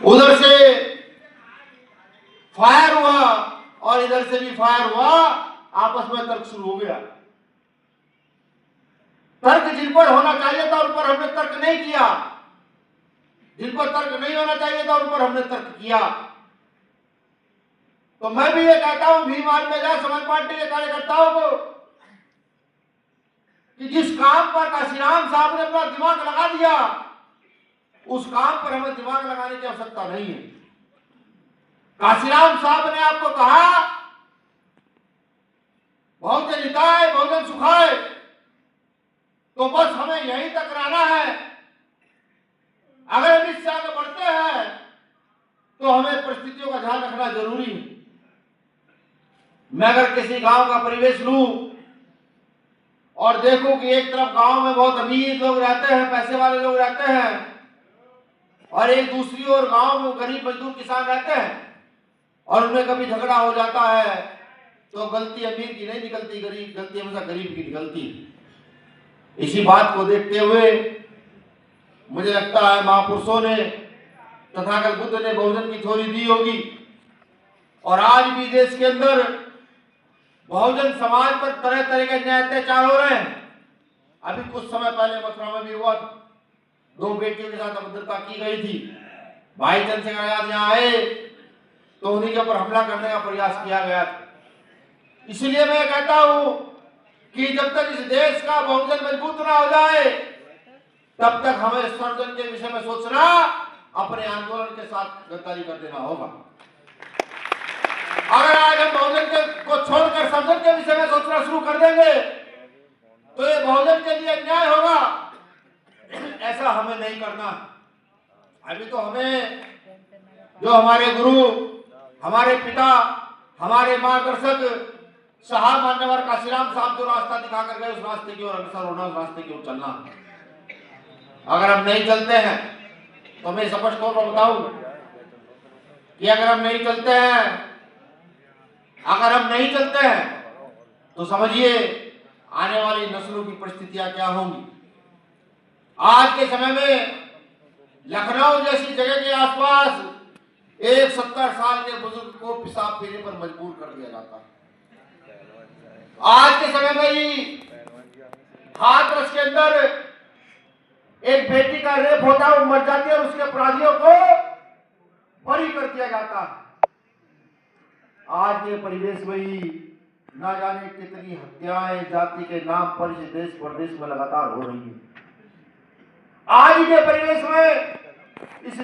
उधर से फायर हुआ और इधर से भी फायर हुआ, आपस में तर्क शुरू हो गया। तर्क जिन पर होना चाहिए था उन पर हमने तर्क नहीं किया, जिन पर तर्क नहीं होना चाहिए था उन पर हमने तर्क किया। तो मैं भी ये कहता हूं भीम आर्मी समाज पार्टी के कार्यकर्ताओं को कि जिस काम पर काशीराम साहब ने अपना दिमाग लगा दिया, उस काम पर हमें दिमाग लगाने की आवश्यकता नहीं है। काशीराम साहब ने आपको कहा बहुजन हिताय बहुजन सुखाय, तो बस हमें यहीं तक रहना है। अगर हम इससे आगे बढ़ते हैं तो हमें परिस्थितियों का ध्यान रखना जरूरी है। मैं अगर किसी गांव का परिवेश लूं और देखूं कि एक तरफ गांव में बहुत अमीर लोग रहते हैं, पैसे वाले लोग रहते हैं, और एक दूसरी ओर गांव में गरीब मजदूर किसान रहते हैं, और उनमें कभी झगड़ा हो जाता है तो गलती अमीर की नहीं निकलती, गलती हमेशा गरीब की निकलती। इसी बात को देखते हुए मुझे लगता है महापुरुषों ने, तथागत बुद्ध ने बहुजन की थ्योरी दी होगी, और आज भी देश के अंदर बहुजन समाज पर तरह तरह के न्याय अत्याचार हो रहे हैं। अभी कुछ समय पहले मथुरा में भी हुआ, 2 बेटियों के साथ अभद्रता की गई थी। भाई चंद्रशेखर आजाद यहाँ आए तो उन्हीं के ऊपर हमला करने का प्रयास किया गया था। इसलिए मैं कहता हूं कि जब तक इस देश का बहुजन मजबूत ना हो जाए तब तक हमें सर्जन के विषय में सोचना, अपने आंदोलन के साथ गद्दारी कर देना होगा। अगर आज हम बहुजन को छोड़कर सर्जन के विषय में सोचना शुरू कर देंगे तो ये बहुजन के लिए अन्याय होगा। ऐसा हमें नहीं करना। अभी तो हमें जो हमारे गुरु, हमारे पिता, हमारे मार्गदर्शक साहब मान्यवर काशीराम साहब जो रास्ता दिखाकर गए, उस रास्ते की ओर अग्रसर होना, उस रास्ते की ओर चलना। अगर हम नहीं चलते हैं तो मैं स्पष्ट तौर पर बताऊं कि अगर हम नहीं चलते हैं तो समझिए आने वाली नस्लों की परिस्थितियां क्या होंगी। आज के समय में लखनऊ जैसी जगह के आसपास एक 70 साल के बुजुर्ग को पेशाब पीने पर मजबूर कर दिया जाता है। आज के समय में ही हाथरस के अंदर एक बेटी का रेप होता है, वो मर जाती है और उसके अपराधियों को बरी कर दिया जाता है। आज के परिवेश में ही न जाने कितनी हत्याएं जाति के नाम पर इस देश प्रदेश में लगातार हो रही है। आज के परिवेश में इस